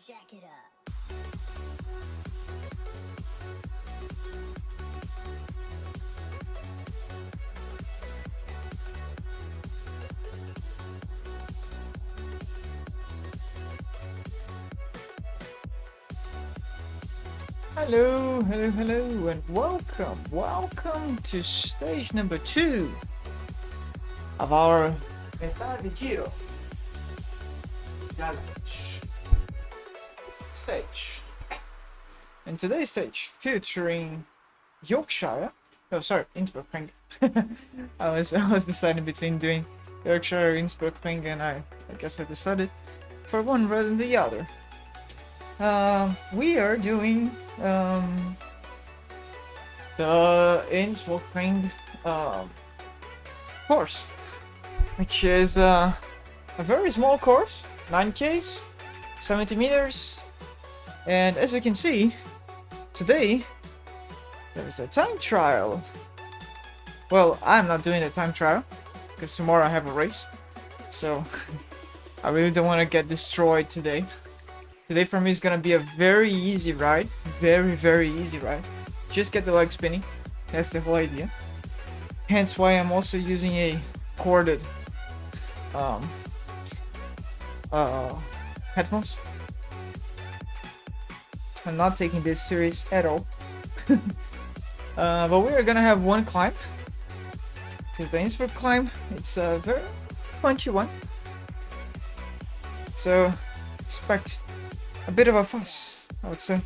Jack it up. Hello, and welcome to stage number 2 of our Metà di Giro D'talia stage. And today's stage featuring Yorkshire. Oh, sorry, Innsbruckring. I was deciding between doing Yorkshire or Innsbruckring, and I guess I decided for one rather than the other. We are doing the Innsbruckring course, which is a very small course, 9Ks, 70 meters, and as you can see, today there's a time trial. Well, I'm not doing the time trial because tomorrow I have a race, so I really don't want to get destroyed today. Today for me is gonna be a very easy ride, very easy ride. Just get the leg spinning, that's the whole idea. Hence why I'm also using a corded headphones. I'm not taking this serious at all. But we are gonna have one climb. Because the Innsbruck climb, it's a very punchy one. So expect a bit of a fuss, I would say.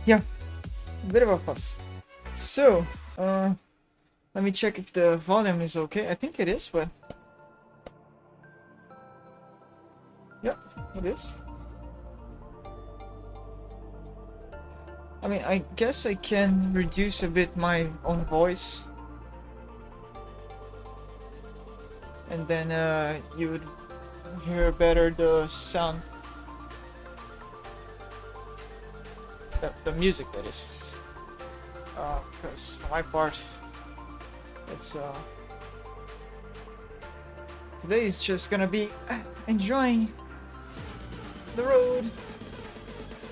Yeah, a bit of a fuss. So, let me check if the volume is okay. I think it is, but... yeah, it is. I mean, I guess I can reduce a bit my own voice. And then, you would hear better the sound. The music, that is. Because for my part, it's today is just gonna be enjoying the road,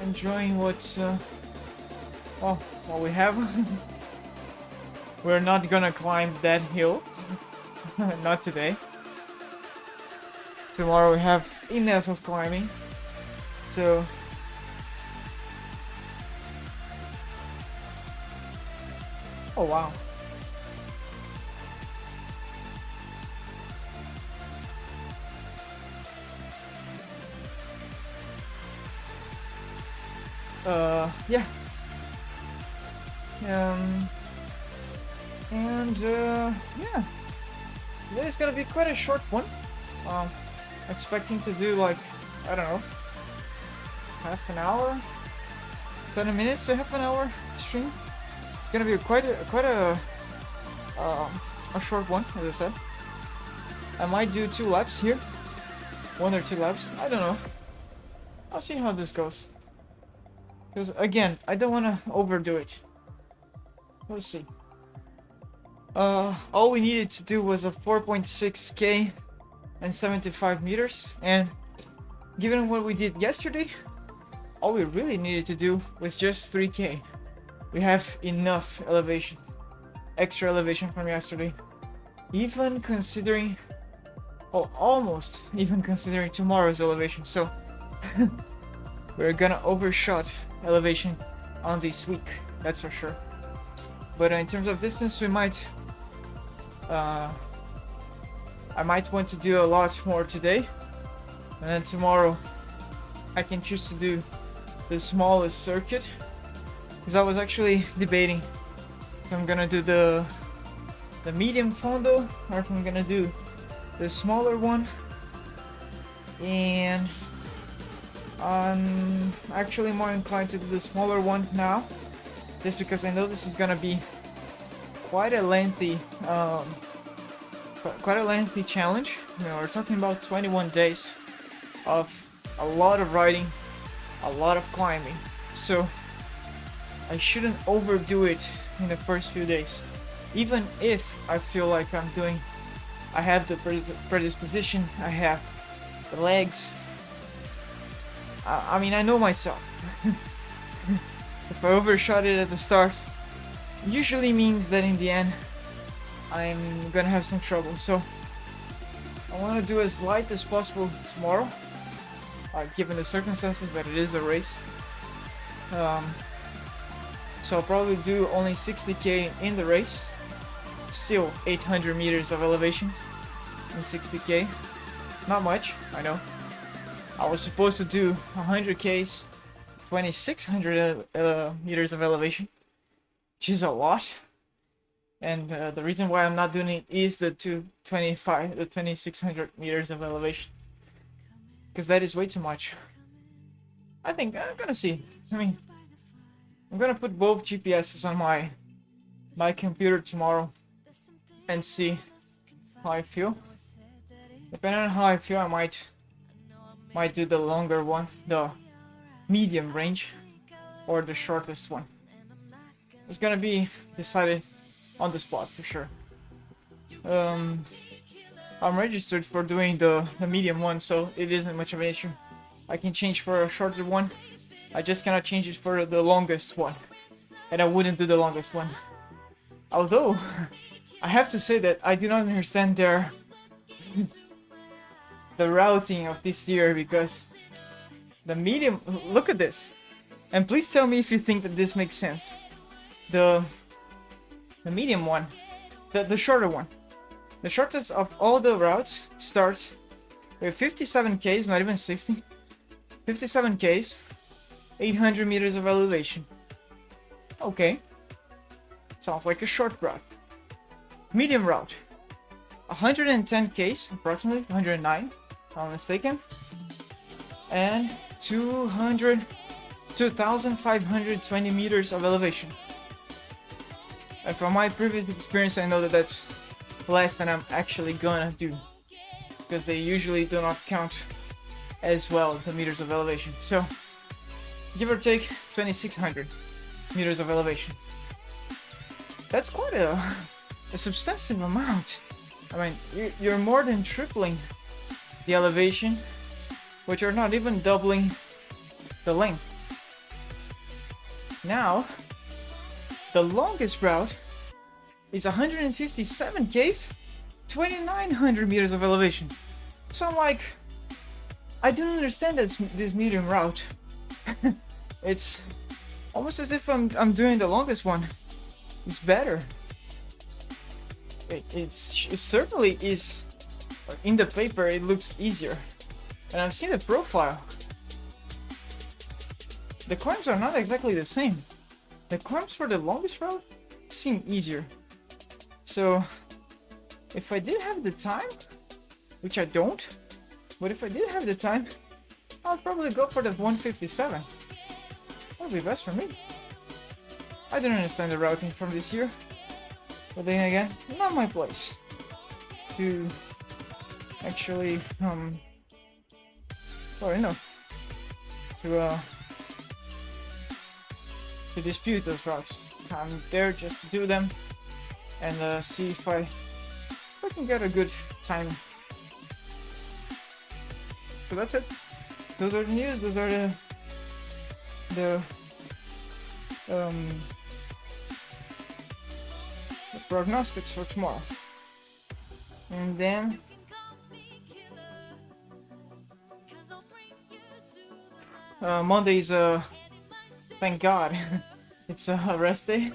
enjoying what's well, what we have. We're not gonna climb that hill, not today. Tomorrow we have enough of climbing, so. Oh wow. Yeah. Yeah. Today's gonna be quite a short one. Expecting to do like, I don't know, half an hour, 20 minutes to half an hour stream. Gonna be quite a short one, as I said. I might do 2 laps here, 1 or 2 laps. I don't know. I'll see how this goes. Because again, I don't want to overdo it. We'll see. All we needed to do was a 4.6k and 75 meters, and given what we did yesterday, all we really needed to do was just 3k. We have enough elevation, extra elevation from yesterday, even considering, oh, almost even considering tomorrow's elevation. So we're gonna overshot elevation on this week, that's for sure. But in terms of distance, we might, I might want to do a lot more today, and then tomorrow I can choose to do the smallest circuit. Because I was actually debating if I'm gonna do the medium fondo or if I'm gonna do the smaller one, and I'm actually more inclined to do the smaller one now just because I know this is gonna be quite a lengthy challenge. You know, we're talking about 21 days of a lot of riding, a lot of climbing, so I shouldn't overdo it in the first few days. Even if I feel like I have the predisposition, I have the legs. I mean, I know myself. If I overshot it at the start, usually means that in the end, I'm gonna have some trouble. So I want to do as light as possible tomorrow, given the circumstances, but it is a race. So I'll probably do only 60k in the race. Still 800 meters of elevation in 60k. Not much, I know. I was supposed to do 100k's, 2600 meters of elevation, which is a lot. And the reason why I'm not doing it is the 2600 meters of elevation, because that is way too much. I think I'm gonna see. I mean, I'm gonna put both GPSs on my computer tomorrow and see how I feel. Depending on how I feel, I might do the longer one, the medium range, or the shortest one. It's gonna be decided on the spot for sure. I'm registered for doing the medium one, so it isn't much of an issue. I can change for a shorter one. I just cannot change it for the longest one, and I wouldn't do the longest one. Although I have to say that I do not understand the routing of this year, because the medium, look at this, and please tell me if you think that this makes sense. The medium one, the shorter one, the shortest of all the routes starts with 57k's, not even 60, 57k's, 800 meters of elevation. Okay, sounds like a short route. Medium route, 110k's, approximately 109, if I'm not mistaken, and 2,520 meters of elevation. And from my previous experience, I know that that's less than I'm actually gonna do, because they usually do not count as well the meters of elevation. So give or take 2,600 meters of elevation. That's quite a substantive amount. I mean, you're more than tripling the elevation, but you're not even doubling the length. Now, the longest route is 157k's, 2,900 meters of elevation. So I'm like, I don't understand this medium route. It's almost as if I'm doing the longest one. It's better. It certainly is. In the paper, it looks easier, and I've seen the profile. The climbs are not exactly the same. The climbs for the longest route seem easier. So, if I did have the time, which I don't, but if I did have the time, I'd probably go for the 157. That would be best for me. I don't understand the routing from this year, but then again, not my place to actually, or no, to dispute those routes. I'm there just to do them and see if I can get a good time. So that's it. Those are the news. Those are the prognostics for tomorrow. And then Monday is thank God it's a rest day.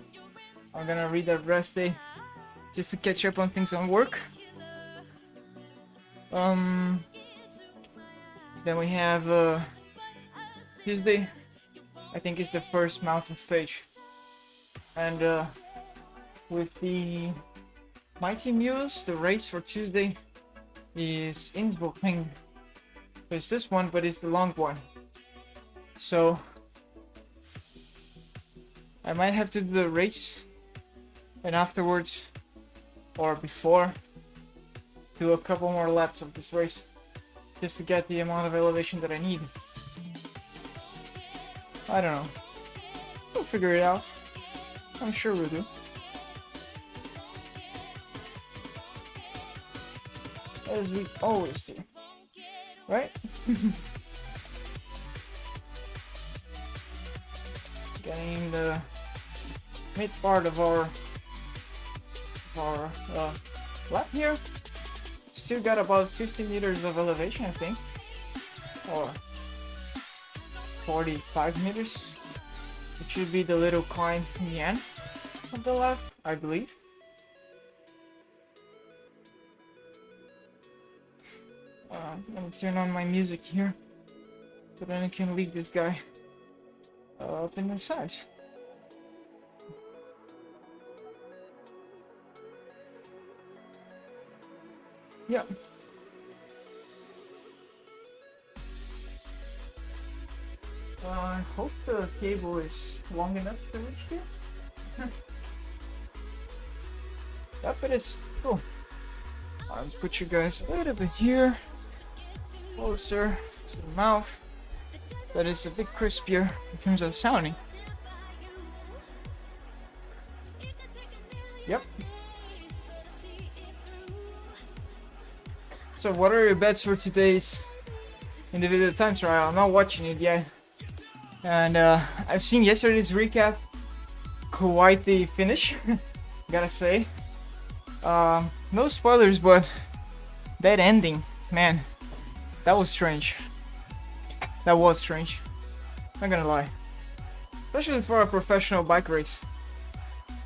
I'm gonna read that rest day just to catch up on things on work. Then we have Tuesday. I think it's the first mountain stage, and with the Mighty Mules, the race for Tuesday is Innsbruckring. So it's this one, but it's the long one. So I might have to do the race and afterwards or before do a couple more laps of this race just to get the amount of elevation that I need. I don't know. We'll figure it out. I'm sure we'll do. As we always do. Right? Getting the mid part of our lap here. Still got about 50 meters of elevation, I think, or 45 meters. It should be the little climb in the end of the lap, I believe. Let me turn on my music here, so then I can leave this guy up in the side. Yeah. I hope the cable is long enough to reach here. Yep, it is. Cool. Let's put you guys a little bit here, closer to the mouth. That is a bit crispier in terms of sounding. Yep. So what are your bets for today's individual time trial? I'm not watching it yet. And I've seen yesterday's recap. Quite the finish, gotta say. No spoilers, but that ending, man, that was strange. That was strange. Not gonna lie. Especially for a professional bike race.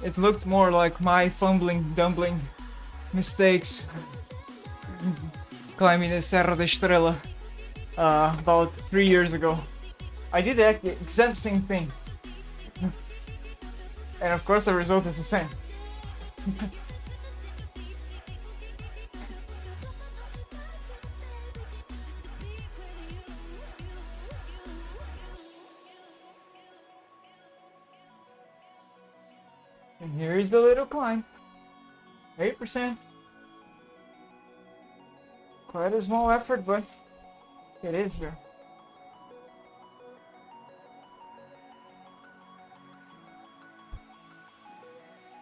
It looked more like my fumbling, dumbling mistakes climbing the Serra da Estrela about 3 years ago. I did the exact same thing. And of course the result is the same. And here is the little climb. 8%. Quite a small effort, but it is here.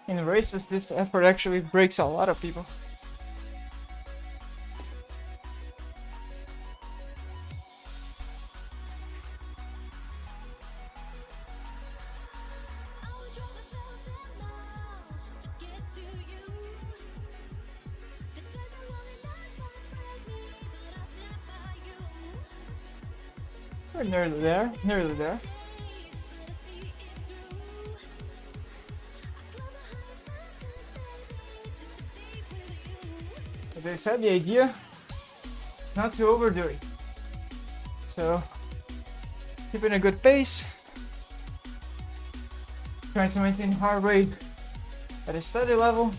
In races, this effort actually breaks a lot of people. We're nearly there, nearly there. As I said, the idea is not to overdo it. So, keeping a good pace, trying to maintain heart rate at a steady level.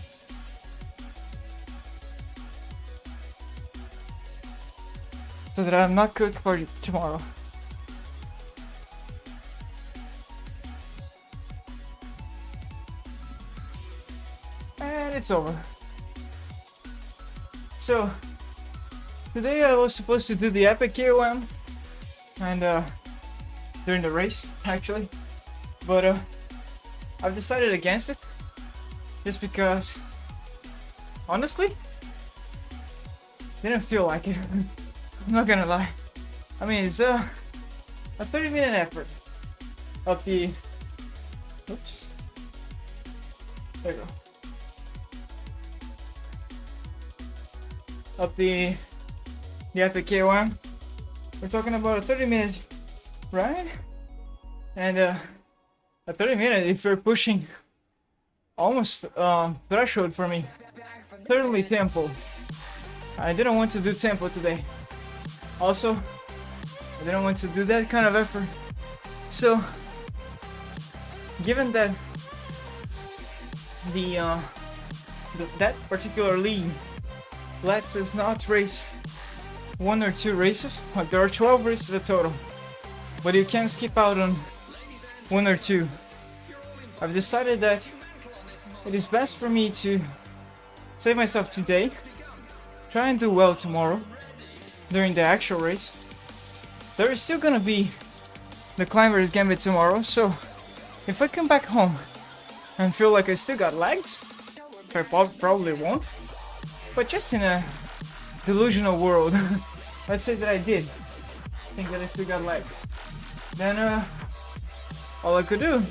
So that I'm not cooked for tomorrow. And it's over. So, today I was supposed to do the epic KOM and during the race actually, but I've decided against it just because honestly didn't feel like it. I'm not gonna lie. I mean, it's a 30-minute effort of the oops, there you go, of the epic KOM. We're talking about a 30-minute ride, and a 30-minute if you're pushing almost threshold for me. Certainly tempo. I didn't want to do tempo today. Also, I didn't want to do that kind of effort. So, given that that particular league lets us not race 1 or 2 races, like there are 12 races in total, but you can skip out on 1 or 2. I've decided that it is best for me to save myself today, try and do well tomorrow during the actual race. There is still gonna be the Climber's Gambit tomorrow, so if I come back home and feel like I still got legs, I probably won't, but just in a delusional world, let's say that I did think that I still got legs, then all I could do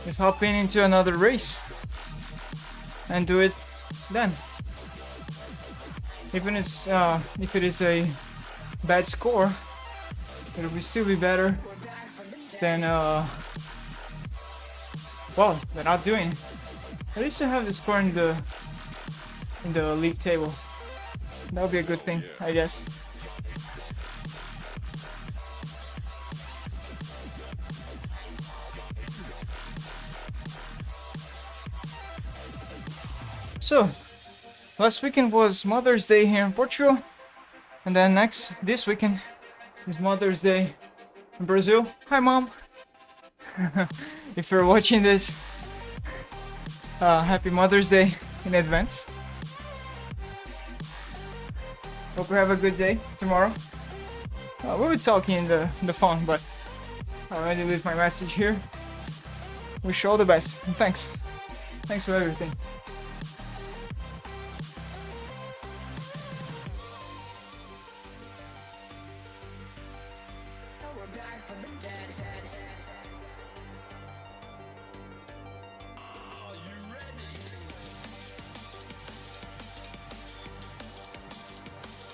is hop into another race and do it then. Even if it is a bad score, it'll still be better than well, than not doing it. At least I have the score in the league table. That would be a good thing, I guess. So, last weekend was Mother's Day here in Portugal, and then this weekend is Mother's Day in Brazil. Hi, Mom! If you're watching this, happy Mother's Day in advance. Hope you have a good day tomorrow. We'll be talking in the phone, but I already leave my message here. Wish you all the best, and thanks. Thanks for everything.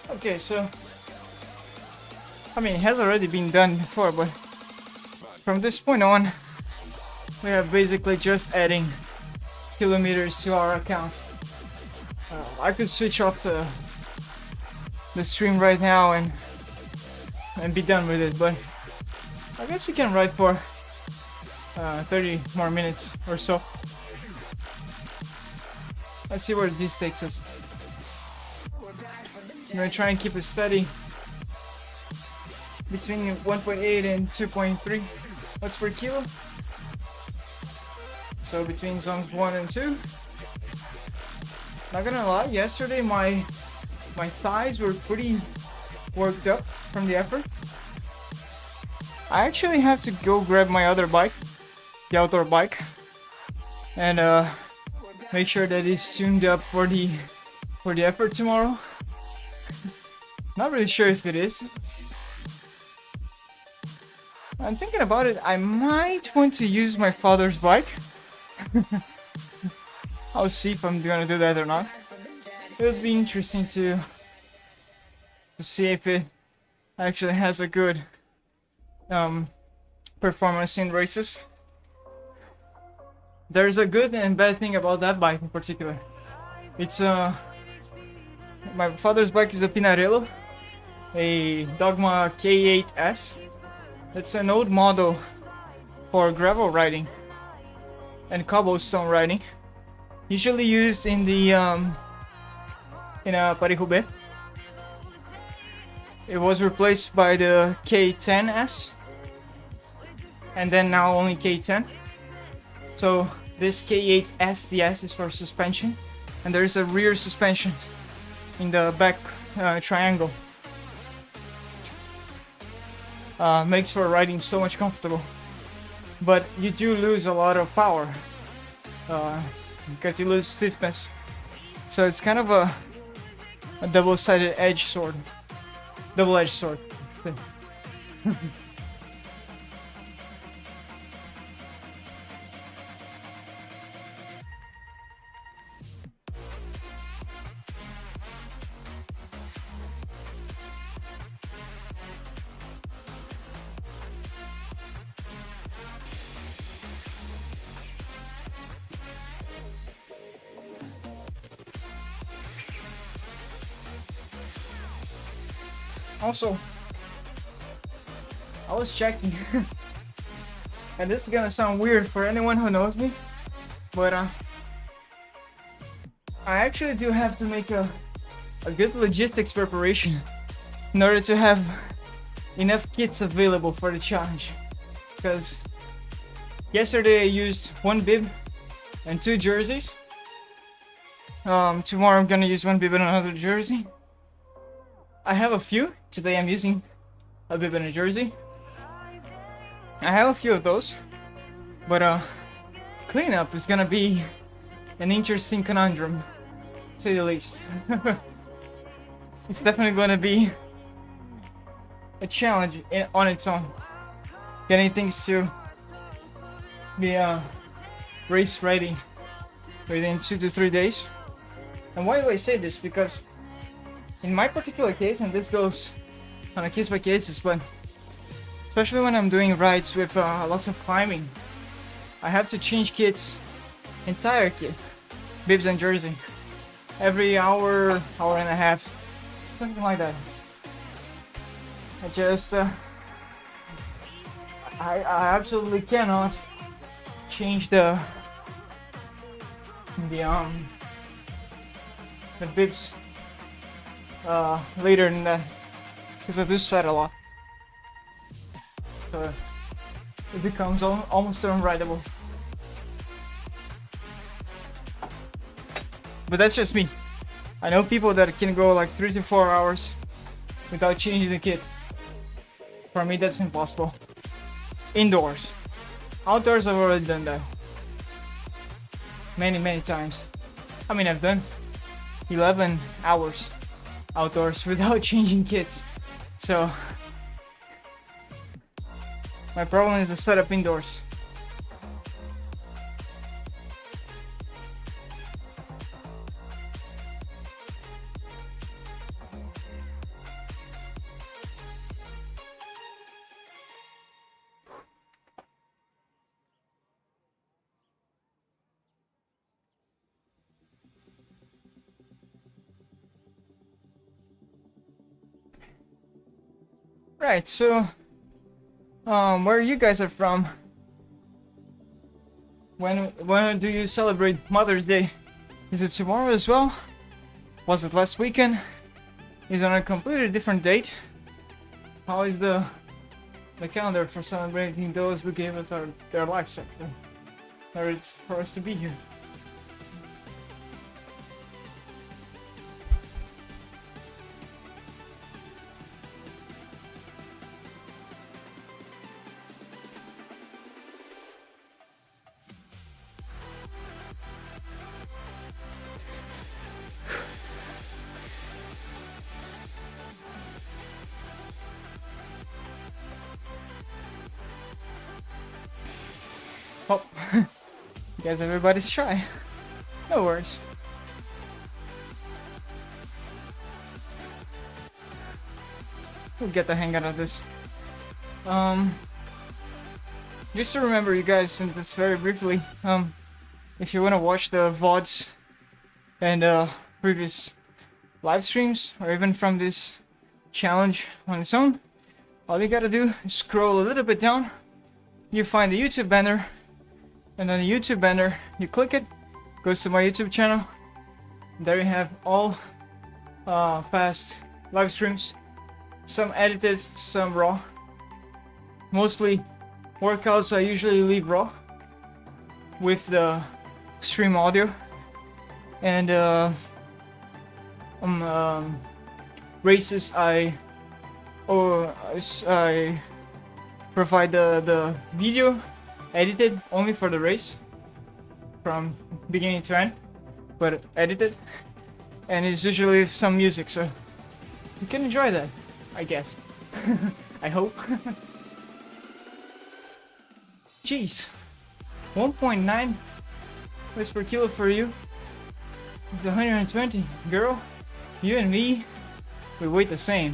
Okay, so I mean, it has already been done before, but from this point on, we are basically just adding kilometers to our account. I could switch off the stream right now and be done with it, but I guess we can ride for 30 more minutes or so. Let's see where this takes us. I'm gonna try and keep it steady between 1.8 and 2.3 watts per kilo. So between zones 1 and 2. Not gonna lie, yesterday my thighs were pretty worked up from the effort. I actually have to go grab my other bike, the outdoor bike, and make sure that it's tuned up for the effort tomorrow. Not really sure if it is. I'm thinking about it. I might want to use my father's bike. I'll see if I'm gonna do that or not. It would be interesting to see if it actually has a good performance in races. There's a good and bad thing about that bike in particular. It's my father's bike is a Pinarello, a Dogma K8S. It's an old model for gravel riding and cobblestone riding, usually used in the in Paris-Roubaix. It was replaced by the K10S, and then now only K10. So this K8S, the S is for suspension, and there is a rear suspension in the back triangle. Makes for riding so much comfortable, but you do lose a lot of power because you lose stiffness. So it's kind of a double-sided edge sword, double-edged sword thing. Also, I was checking, and this is gonna sound weird for anyone who knows me, but I actually do have to make a good logistics preparation in order to have enough kits available for the challenge, because Yesterday I used one bib and 2 jerseys. Tomorrow I'm gonna use one bib and another jersey. I have a few. Today I'm using a bib and a jersey. I have a few of those, but cleanup is gonna be an interesting conundrum, to say the least. It's definitely gonna be a challenge on its own. Getting things to be race ready within 2 to 3 days. And why do I say this? Because in my particular case, and this goes on a case by cases, but especially when I'm doing rides with lots of climbing, I have to change kits, entire kit, bibs and jersey, every hour, hour and a half, something like that. I just I absolutely cannot change the bibs later than that, because I do sweat a lot, so it becomes almost unrideable. But that's just me. I know people that can go like 3 to 4 hours without changing the kit. For me, that's impossible. Indoors. Outdoors, I've already done that many times. I mean, I've done 11 hours outdoors without changing kits. So my problem is the setup indoors. Right, so where you guys are from? When do you celebrate Mother's Day? Is it tomorrow as well? Was it last weekend? Is it on a completely different date? How is the calendar for celebrating those who gave us their life sector? Or it's for us to be here? Oh, guess everybody's shy. No worries. We'll get the hang out of this. Just to remember you guys, and this very briefly, if you want to watch the VODs and previous live streams, or even from this challenge on its own, all you gotta do is scroll a little bit down, you find the YouTube banner, and on the YouTube banner, you click it, goes to my YouTube channel. There you have all past live streams, some edited, some raw. Mostly workouts I usually leave raw with the stream audio, and races I provide the video edited only for the race from beginning to end, but edited, and it's usually some music, so you can enjoy that, I guess. I hope. Jeez, 1.9 liters per kilo for you. The 120, girl, you and me, we weigh the same.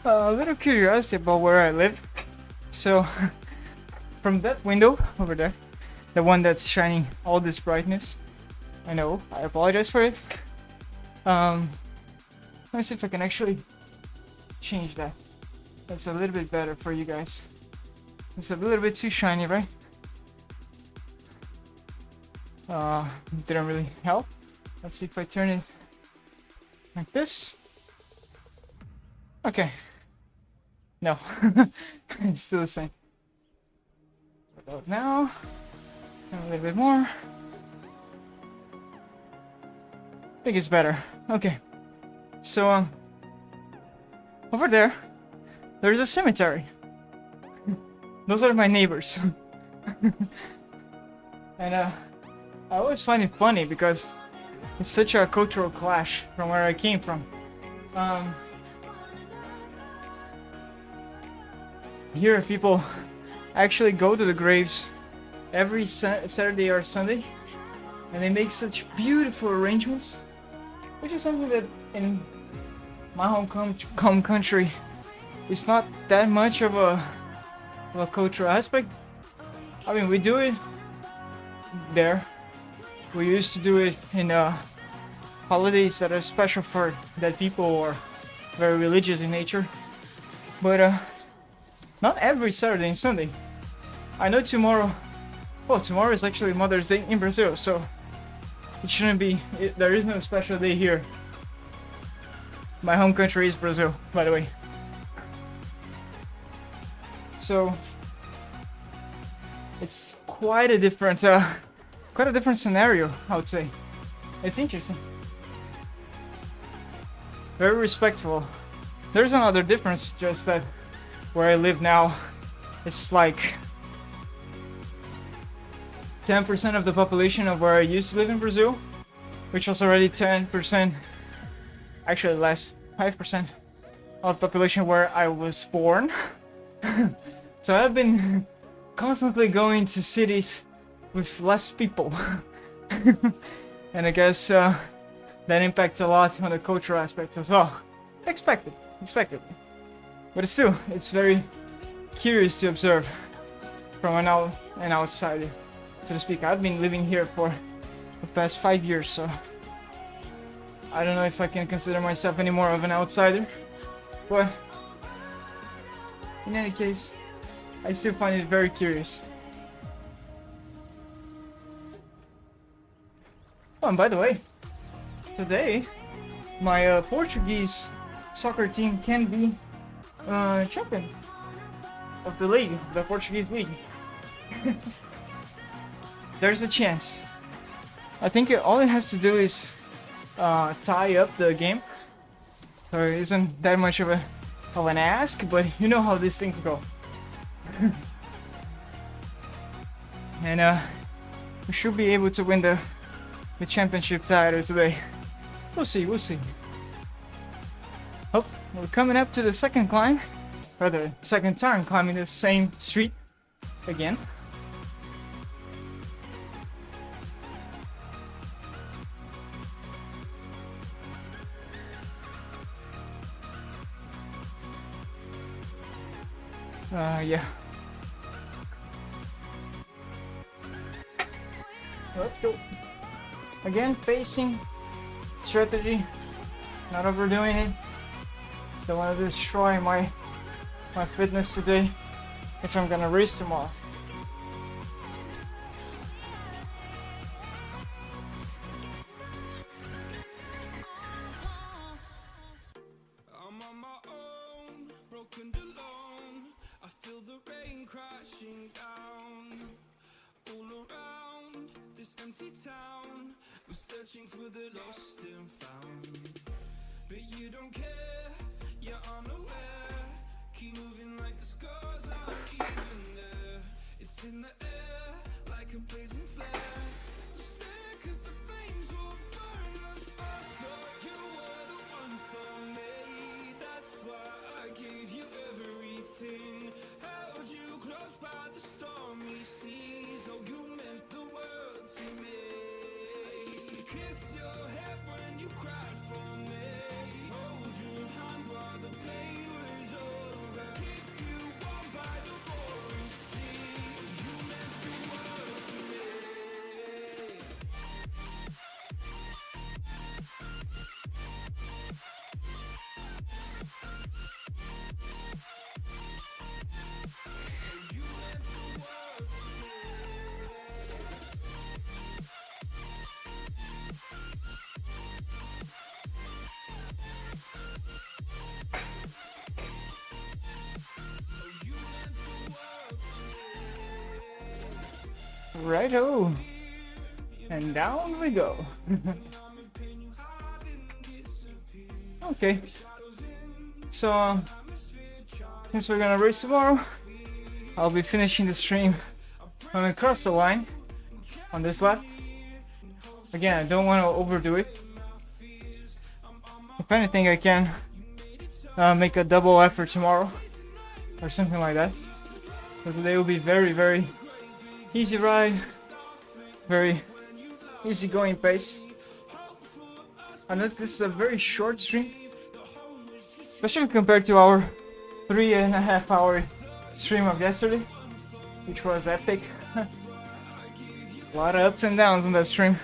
a little curiosity about where I live. So, from that window over there, the one that's shining all this brightness, I know, I apologize for it. Let me see if I can actually change that. That's a little bit better for you guys. It's a little bit too shiny, right? Didn't really help. Let's see if I turn it like this. Okay. No. It's still the same. About now. And a little bit more. I think it's better. Okay. So, over there's a cemetery. Those are my neighbors. And, I always find it funny because it's such a cultural clash from where I came from. Here people actually go to the graves every Saturday or Sunday, and they make such beautiful arrangements, which is something that in my home country is not that much of a cultural aspect. I mean, we do it there. We used to do it in holidays that are special for that people are very religious in nature, but not every Saturday and Sunday. I know tomorrow is actually Mother's Day in Brazil, so it shouldn't be, there is no special day here. My home country is Brazil, by the way. So it's quite a different scenario, I would say. It's interesting. Very respectful. There's another difference, just that where I live now, it's like 10% of the population of where I used to live in Brazil, which was already 10%, actually less, 5% of the population where I was born. So I've been constantly going to cities with less people. And I guess that impacts a lot on the cultural aspects as well. Expected. But still, it's very curious to observe from an outsider, so to speak. I've been living here for the past 5 years, so I don't know if I can consider myself any more of an outsider. But in any case, I still find it very curious. Oh, and by the way, today my Portuguese soccer team can be champion of the league, the Portuguese league. There's a chance. I think all it has to do is tie up the game. So it isn't that much of an ask, but you know how these things go. And we should be able to win the championship title today. We'll see. Oh, we're coming up to the second climb, or the second time climbing the same street again. Yeah. Let's go. Again, pacing, strategy, not overdoing it. Don't want to destroy my fitness today if I'm gonna race tomorrow. I'm on my own, broken alone. I feel the rain crashing down all around this empty town. We're searching for the lost and found, but you don't care, you're unaware. Keep moving like the scars aren't even there. It's in the air like a blazing flare. Just stare 'cause the flames will burn us. I thought you were the one for me. That's why I gave you everything. Held you close by the stormy seas. Oh, you meant the world to me. I used to kiss your head when you cried for me. Hold you Righto, and down we go. Okay, so since we're gonna race tomorrow, I'll be finishing the stream when I cross the line on this lap. Again, I don't want to overdo it. If anything, I can make a double effort tomorrow or something like that. So today will be very easy ride, very easy going pace. I know this is a very short stream, especially compared to our 3.5 hour stream of yesterday, which was epic. A lot of ups and downs on that stream.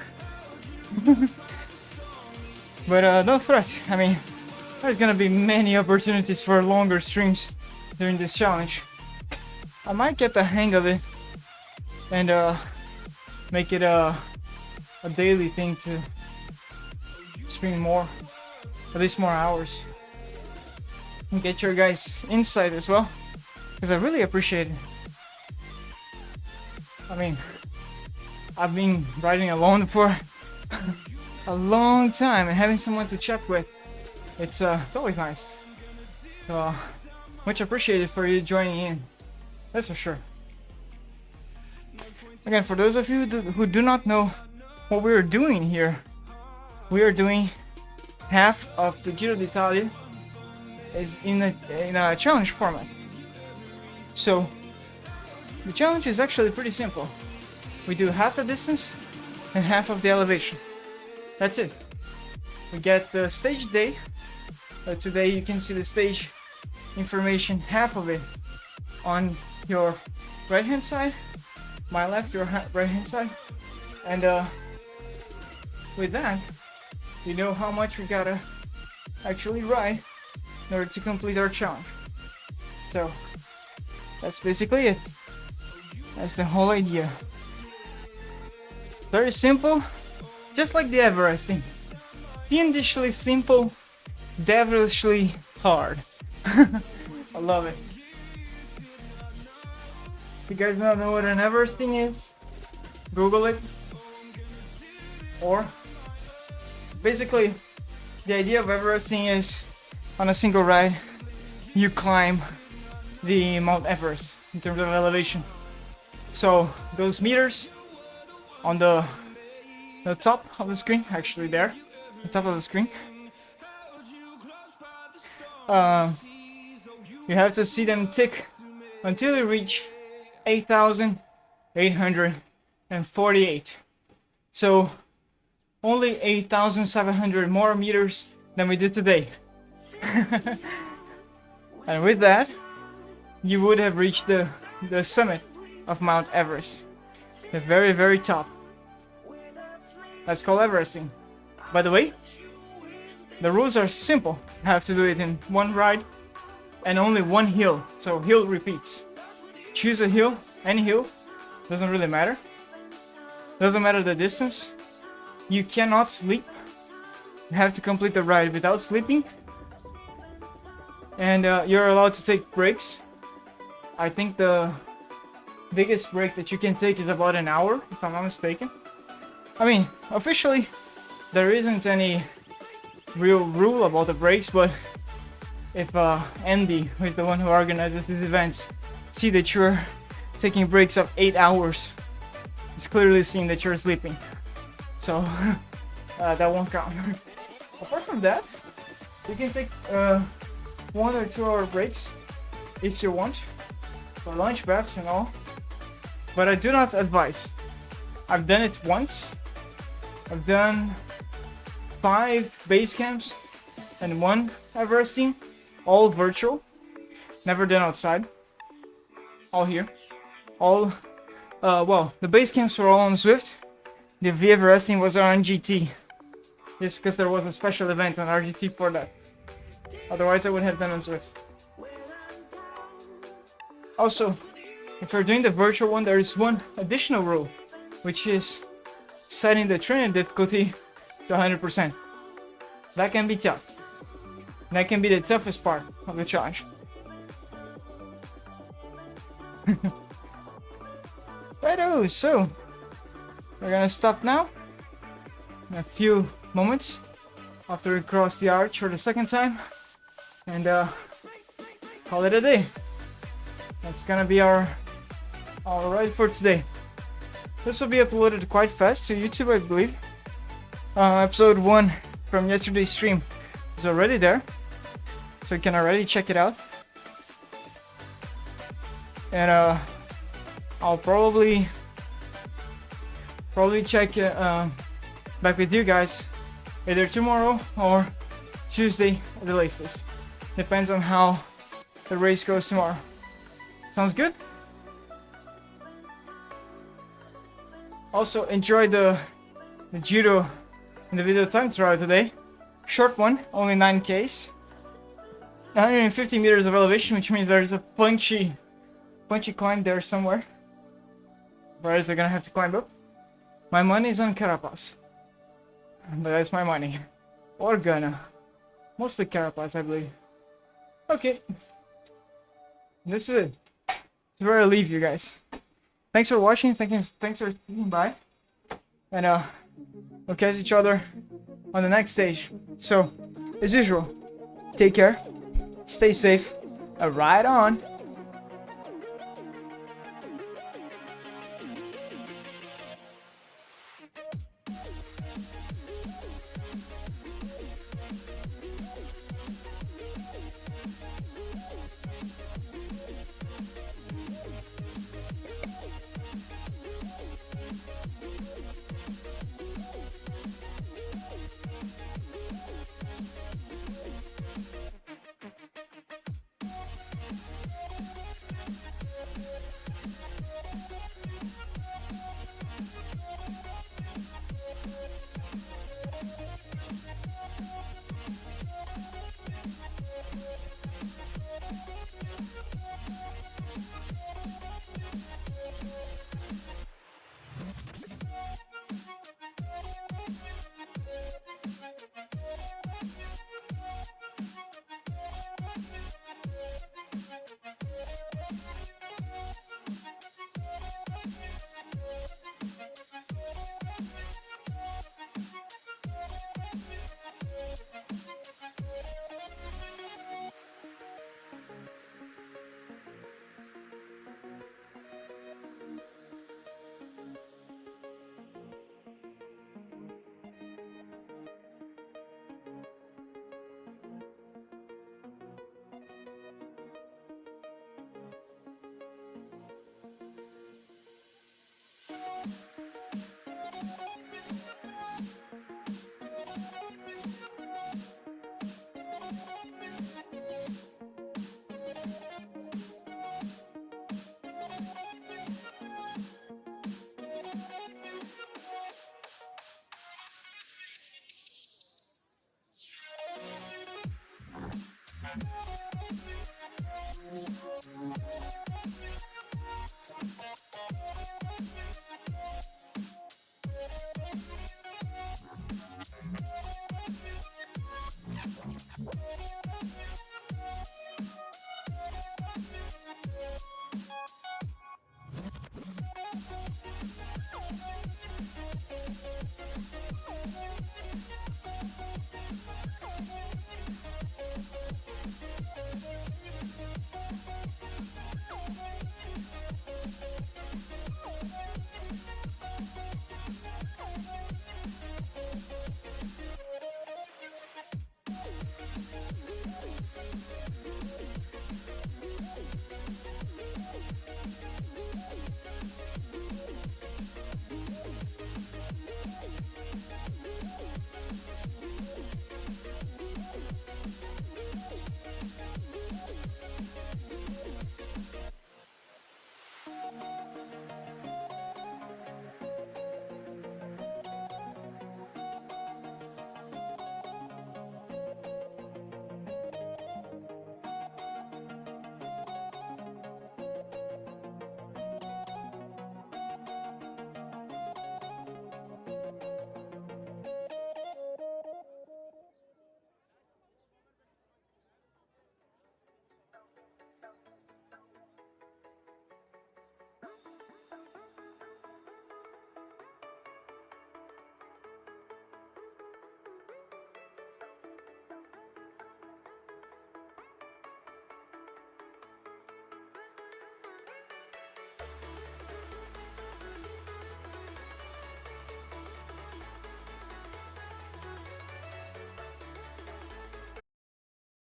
But no threat. I mean, there's gonna be many opportunities for longer streams during this challenge. I might get the hang of it and make it a daily thing to stream more, at least more hours, and get your guys' insight as well, because I really appreciate it. I mean, I've been riding alone for a long time, and having someone to chat with, it's always nice. So much appreciated for you joining in, that's for sure. Again, for those of you who do not know what we're doing here, we are doing half of the Giro d'Italia is in a challenge format. So the challenge is actually pretty simple. We do half the distance and half of the elevation. That's it. We get the stage day. Today you can see the stage information, half of it on your right hand side, my left, your right hand side, and with that you know how much we gotta actually ride in order to complete our challenge. So that's basically it. That's the whole idea. Very simple, just like the Everesting. Fiendishly simple, devilishly hard. I love it. If you guys don't know what an Everesting is, Google it. Or basically the idea of Everesting is on a single ride you climb the Mount Everest in terms of elevation. So those meters on the top of the screen, actually there, the top of the screen, you have to see them tick until you reach 8,848. So only 8,700 more meters than we did today. And with that, you would have reached the summit of Mount Everest, the very top. That's called Everesting. By the way, the rules are simple. You have to do it in one ride and only one hill, so hill repeats. Choose a hill, any hill, doesn't really matter. Doesn't matter the distance. You cannot sleep. You have to complete the ride without sleeping. And you're allowed to take breaks. I think the biggest break that you can take is about an hour, if I'm not mistaken. I mean, officially, there isn't any real rule about the breaks, but if Andy, who is the one who organizes these events, see that you're taking breaks of 8 hours, it's clearly seen that you're sleeping. So that won't count. Apart from that, you can take 1 or 2 hour breaks if you want, for lunch breaks and all, but I do not advise. I've done it once. I've done 5 base camps and 1 Everesting, all virtual, never done outside, all here, all well, the base camps were all on Zwift. The V Everesting was on GT, just because there was a special event on RGT for that. Otherwise, I would have done on Zwift. Also, if you're doing the virtual one, there is one additional rule, which is setting the training difficulty to 100%. That can be tough. That can be the toughest part of the challenge. Righto, so we're gonna stop now in a few moments after we cross the arch for the second time and call it a day. That's gonna be our ride for today. This will be uploaded quite fast to YouTube, I believe. Episode 1 from yesterday's stream is already there, so you can already check it out. And I'll probably check back with you guys either tomorrow or Tuesday at the latest. Depends on how the race goes tomorrow. Sounds good? Also enjoy the Giro individual time trial today. Short one, only 9Ks. 150 meters of elevation, which means there's a punchy climb there somewhere. Riders are gonna have to climb up. My money is on Carapaz. But that's my money. Or gonna. Mostly Carapaz, I believe. Okay. This is it. That's where I leave you guys. Thanks for watching. Thanks for sticking by. And we'll catch each other on the next stage. So, as usual, take care, stay safe, and ride on.